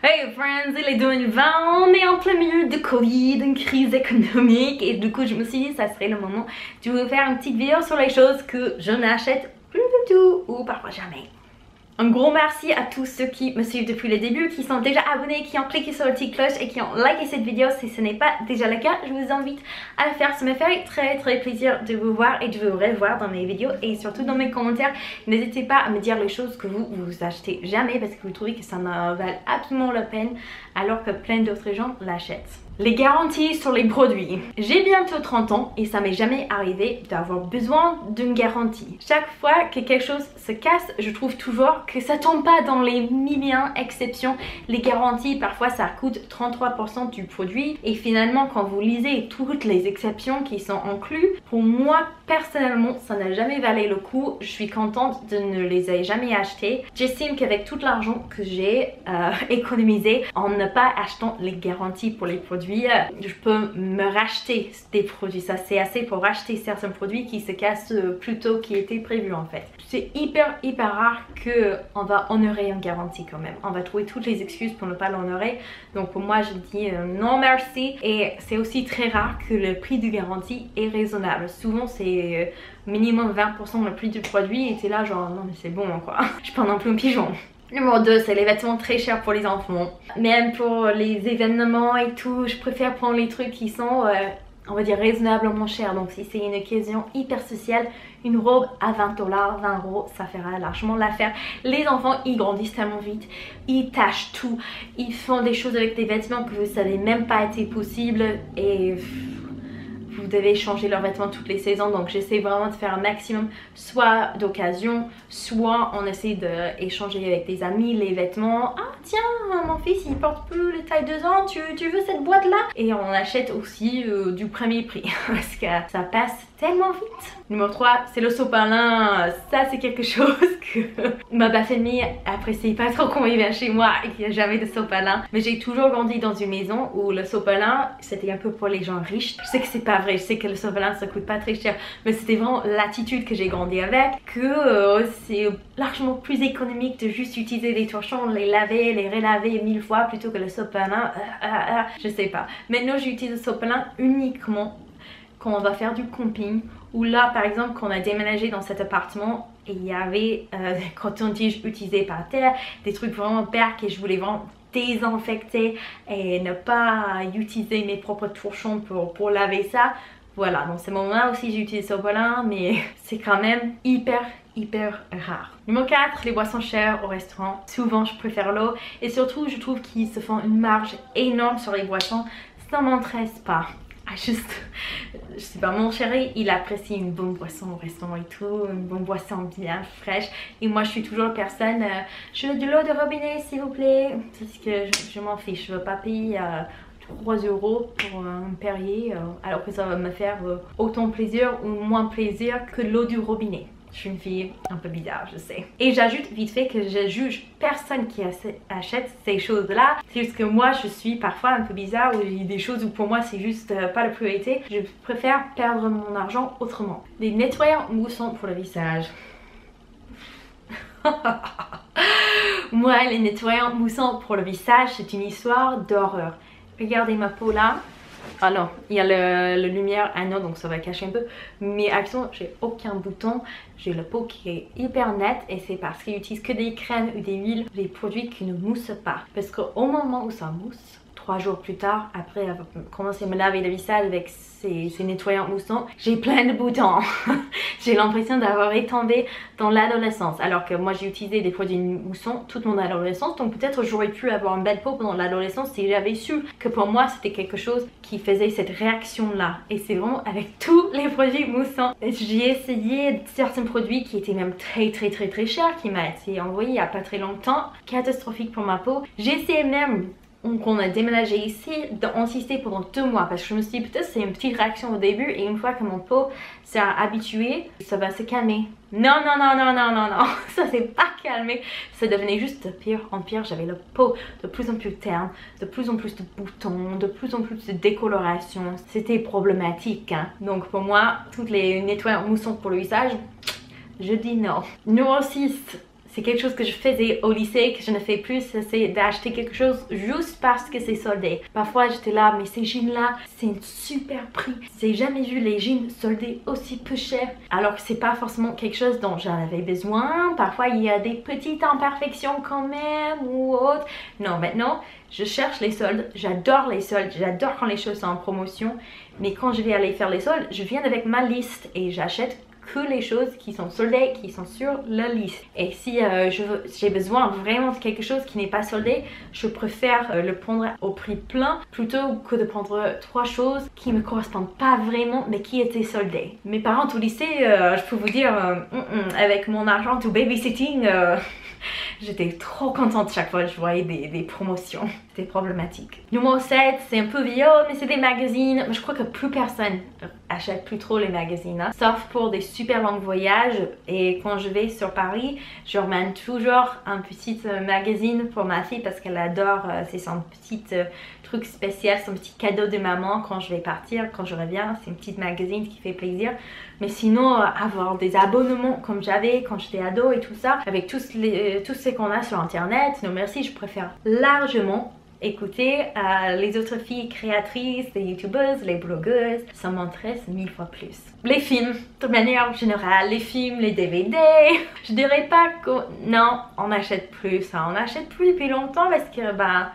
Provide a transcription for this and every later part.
Hey friends, il est 2020, on est en plein milieu de Covid, une crise économique et du coup je me suis dit ça serait le moment de vous faire une petite vidéo sur les choses que je n'achète plus du tout ou parfois jamais. Un gros merci à tous ceux qui me suivent depuis le début, qui sont déjà abonnés, qui ont cliqué sur la petite cloche et qui ont liké cette vidéo. Si ce n'est pas déjà le cas, je vous invite à le faire. Ça me fait très plaisir de vous voir et de vous revoir dans mes vidéos et surtout dans mes commentaires. N'hésitez pas à me dire les choses que vous achetez jamais parce que vous trouvez que ça ne vaut absolument la peine alors que plein d'autres gens l'achètent. Les garanties sur les produits. J'ai bientôt 30 ans et ça m'est jamais arrivé d'avoir besoin d'une garantie. Chaque fois que quelque chose se casse, je trouve toujours que ça tombe pas dans les millions exceptions. Les garanties, parfois ça coûte 33% du produit et finalement quand vous lisez toutes les exceptions qui sont incluses, pour moi personnellement ça n'a jamais valu le coup. Je suis contente de ne les avoir jamais achetés. J'estime qu'avec tout l'argent que j'ai économisé en ne pas achetant les garanties pour les produits, je peux me racheter des produits. Ça c'est assez pour racheter certains produits qui se cassent plus tôt qu'il était prévu en fait. C'est hyper rare qu'on va honorer une garantie quand même. On va trouver toutes les excuses pour ne pas l'honorer. Donc pour moi je dis non merci. Et c'est aussi très rare que le prix de garantie est raisonnable. Souvent c'est minimum 20% le prix du produit et c'est là genre non mais c'est bon quoi. Je prends non plus un pigeon. Numéro 2, c'est les vêtements très chers pour les enfants. Même pour les événements et tout, je préfère prendre les trucs qui sont, on va dire, raisonnablement chers. Donc si c'est une occasion hyper spéciale, une robe à 20$, 20€, ça fera largement l'affaire. Les enfants, ils grandissent tellement vite, ils tachent tout, ils font des choses avec des vêtements que vous savez même pas été possible et vous devez changer leurs vêtements toutes les saisons, donc j'essaie vraiment de faire un maximum, soit d'occasion, soit on essaie d'échanger avec des amis les vêtements. Ah tiens, mon fils il porte plus les tailles 2 ans, tu veux cette boîte là? Et on achète aussi du premier prix parce que ça passe tellement vite. Numéro 3, c'est le sopalin. Ça c'est quelque chose que ma belle-famille apprécie pas trop quand il vient chez moi et qu'il n'y a jamais de sopalin. Mais j'ai toujours grandi dans une maison où le sopalin c'était un peu pour les gens riches. Je sais que c'est pas vrai, je sais que le sopalin ça coûte pas très cher, mais c'était vraiment l'attitude que j'ai grandi avec, que c'est largement plus économique de juste utiliser des torchons, les laver, les relaver 1000 fois plutôt que le sopalin. Je sais pas. Maintenant j'utilise le sopalin uniquement quand on va faire du camping, ou là par exemple quand on a déménagé dans cet appartement et il y avait des cotons-tiges utilisés par terre, des trucs vraiment percs et je voulais vraiment désinfecter et ne pas utiliser mes propres torchons pour laver ça. Voilà, dans ce moment-là aussi j'utilise le sopalin, mais c'est quand même hyper rare. Numéro 4, les boissons chères au restaurant. Souvent je préfère l'eau et surtout je trouve qu'ils se font une marge énorme sur les boissons. Ça m'intéresse pas. Juste, je sais pas, mon chéri il apprécie une bonne boisson au restaurant et tout, une bonne boisson bien fraîche et moi je suis toujours personne, je veux de l'eau de robinet s'il vous plaît, parce que je m'en fiche, je veux pas payer 3€ pour un Perrier alors que ça va me faire autant plaisir ou moins plaisir que l'eau du robinet. Je suis une fille un peu bizarre, je sais. Et j'ajoute vite fait que je juge personne qui achète ces choses-là. C'est juste que moi, je suis parfois un peu bizarre ou il y a des choses où pour moi, c'est juste pas la priorité. Je préfère perdre mon argent autrement. Les nettoyants moussants pour le visage. Moi, les nettoyants moussants pour le visage, c'est une histoire d'horreur. Regardez ma peau là. Ah non, il y a la lumière, ah non, donc ça va cacher un peu. Mais attention, j'ai aucun bouton, j'ai la peau qui est hyper nette et c'est parce qu'ils utilisent que des crèmes ou des huiles, des produits qui ne moussent pas. Parce qu'au moment où ça mousse, 3 jours plus tard, après avoir commencé à me laver le visage avec ces nettoyants moussants, j'ai plein de boutons. J'ai l'impression d'avoir tombé dans l'adolescence. Alors que moi j'ai utilisé des produits moussants toute mon adolescence. Donc peut-être j'aurais pu avoir une belle peau pendant l'adolescence si j'avais su que pour moi c'était quelque chose qui faisait cette réaction là. Et c'est vraiment avec tous les produits moussants. J'ai essayé certains produits qui étaient même très chers, qui m'a été envoyé il n'y a pas très longtemps. Catastrophique pour ma peau. J'ai essayé même qu'on a déménagé ici, d'insister pendant 2 mois parce que je me suis dit peut-être c'est une petite réaction au début et une fois que mon peau s'est habituée, ça va se calmer. Non, ça s'est pas calmé, ça devenait juste de pire en pire. J'avais la peau de plus en plus terne, de plus en plus de boutons, de plus en plus de décoloration. C'était problématique hein. Donc pour moi, toutes les nettoyants moussants pour le visage, je dis non. Numéro 6, c'est quelque chose que je faisais au lycée, que je ne fais plus, c'est d'acheter quelque chose juste parce que c'est soldé. Parfois j'étais là, mais ces jeans là, c'est un super prix. J'ai jamais vu les jeans soldés aussi peu cher. Alors que c'est pas forcément quelque chose dont j'en avais besoin. Parfois il y a des petites imperfections quand même ou autre. Non, maintenant je cherche les soldes, j'adore les soldes, j'adore quand les choses sont en promotion. Mais quand je vais aller faire les soldes, je viens avec ma liste et j'achète que les choses qui sont soldées, qui sont sur la liste. Et si j'ai besoin vraiment de quelque chose qui n'est pas soldé, je préfère le prendre au prix plein plutôt que de prendre 3 choses qui ne me correspondent pas vraiment mais qui étaient soldées. Mes parents au lycée, je peux vous dire, avec mon argent tout babysitting, j'étais trop contente chaque fois que je voyais des promotions. C'était problématique. Numéro 7, c'est un peu vieux, mais c'est des magazines. Je crois que plus personne achète plus trop les magazines, hein. Sauf pour des super longs voyages. Et quand je vais sur Paris, je ramène toujours un petit magazine pour ma fille parce qu'elle adore. C'est son petit truc spécial, son petit cadeau de maman quand je vais partir, quand je reviens. C'est une petite magazine qui fait plaisir. Mais sinon, avoir des abonnements comme j'avais quand j'étais ado et tout ça, avec tout ce qu'on a sur internet, non merci, je préfère largement écouter les autres filles créatrices, les youtubeuses, les blogueuses. Ça m'intéresse 1000 fois plus. Les films, de manière générale, les films, les DVD, je dirais pas que non, on n'achète plus ça, on n'achète plus depuis longtemps parce que bah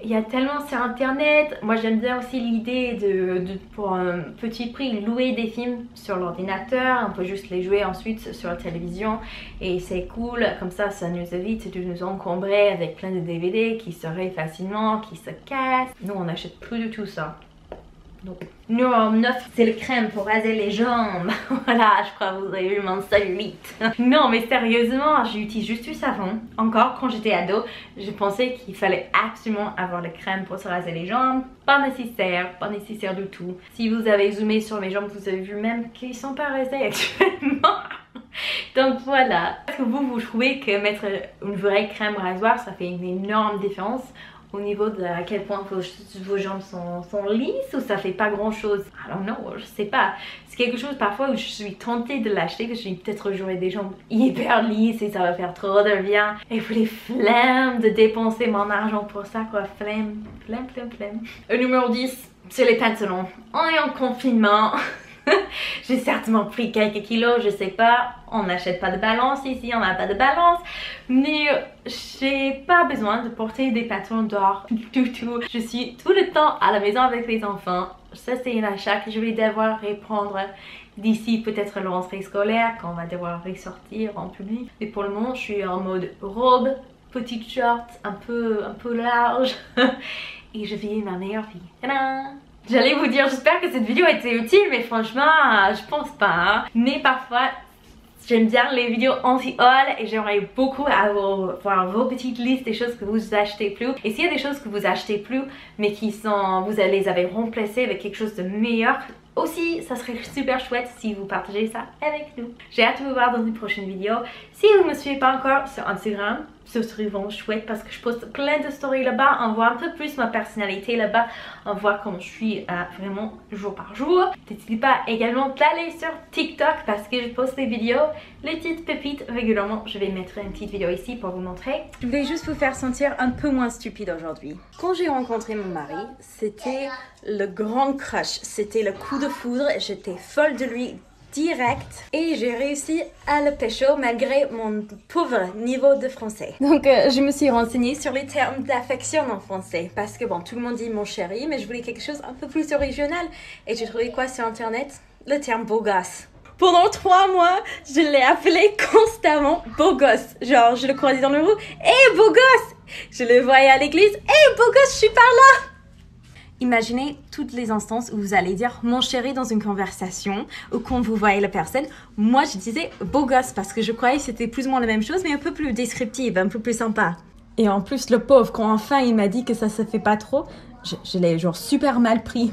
il y a tellement sur internet. Moi j'aime bien aussi l'idée de pour un petit prix louer des films sur l'ordinateur. On peut juste les jouer ensuite sur la télévision et c'est cool. Comme ça nous évite de nous encombrer avec plein de DVD qui se rayent facilement, qui se cassent. Nous on n'achète plus du tout ça. Donc, numéro 9, c'est le crème pour raser les jambes. Voilà, je crois que vous avez vu mon cellulite. Non, mais sérieusement, j'utilise juste du savon. Encore, quand j'étais ado, je pensais qu'il fallait absolument avoir le crème pour se raser les jambes. Pas nécessaire du tout. Si vous avez zoomé sur mes jambes, vous avez vu même qu'ils sont pas rasés actuellement. Donc voilà. Est-ce que vous trouvez que mettre une vraie crème rasoir, ça fait une énorme différence au niveau de à quel point vos jambes sont lisses ou ça fait pas grand chose? Alors non, je sais pas. C'est quelque chose parfois où je suis tentée de l'acheter, que je vais peut-être j'aurai des jambes hyper lisses et ça va faire trop de bien. Et vous les flemmes de dépenser mon argent pour ça quoi, flemme. Le numéro 10, c'est les pantalons. On est en confinement. J'ai certainement pris quelques kilos, je sais pas. On n'achète pas de balance ici, on n'a pas de balance. Mais j'ai pas besoin de porter des pantalons dehors du tout. Je suis tout le temps à la maison avec les enfants. Ça c'est un achat que je vais devoir reprendre d'ici peut-être la rentrée scolaire quand on va devoir ressortir en public. Mais pour le moment je suis en mode robe, petite short un peu large. Et je vis ma meilleure vie. Tadam! J'allais vous dire, j'espère que cette vidéo a été utile, mais franchement, je pense pas. Hein. Mais parfois, j'aime bien les vidéos anti-haul et j'aimerais beaucoup voir vos petites listes des choses que vous achetez plus. Et s'il y a des choses que vous achetez plus, mais vous les avez remplacées avec quelque chose de meilleur, aussi, ça serait super chouette si vous partagez ça avec nous. J'ai hâte de vous voir dans une prochaine vidéo. Si vous ne me suivez pas encore sur Instagram, ce serait vraiment chouette parce que je poste plein de stories là-bas. On voit un peu plus ma personnalité là-bas. On voit comment je suis vraiment jour par jour. N'hésitez pas également d'aller sur TikTok parce que je poste des vidéos, les petites pépites régulièrement. Je vais mettre une petite vidéo ici pour vous montrer. Je voulais juste vous faire sentir un peu moins stupide aujourd'hui. Quand j'ai rencontré mon mari, c'était le grand crush. C'était le coup de foudre. J'étais folle de lui direct et j'ai réussi à le pécho malgré mon pauvre niveau de français. Donc je me suis renseignée sur les termes d'affection en français parce que bon, tout le monde dit mon chéri, mais je voulais quelque chose un peu plus original et j'ai trouvé quoi sur internet? Le terme beau gosse. Pendant 3 mois, je l'ai appelé constamment beau gosse. Genre, je le croisais dans le rue, hé beau gosse! Je le voyais à l'église, hé beau gosse, je suis par là! Imaginez toutes les instances où vous allez dire mon chéri dans une conversation ou quand vous voyez la personne. Moi, je disais beau gosse parce que je croyais que c'était plus ou moins la même chose, mais un peu plus descriptive, un peu plus sympa. Et en plus, le pauvre, quand enfin il m'a dit que ça se fait pas trop, je l'ai genre super mal pris.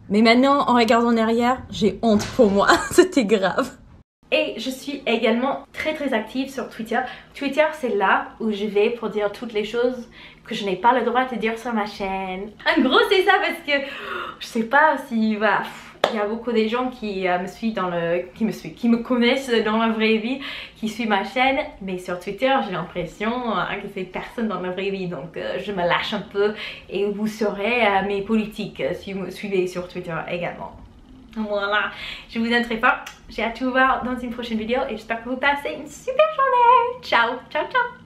Mais maintenant, en regardant en arrière, j'ai honte pour moi. C'était grave. Et je suis également très active sur Twitter. Twitter, c'est là où je vais pour dire toutes les choses que je n'ai pas le droit de dire sur ma chaîne. En gros, c'est ça parce que je sais pas si il y a beaucoup de gens qui me suivent qui me connaissent dans la vraie vie, qui suivent ma chaîne, mais sur Twitter j'ai l'impression que c'est personne dans la vraie vie, donc je me lâche un peu et vous saurez mes politiques si vous me suivez sur Twitter également. Voilà, je vous aime très fort, j'ai hâte de vous voir dans une prochaine vidéo et j'espère que vous passez une super journée. Ciao, ciao, ciao.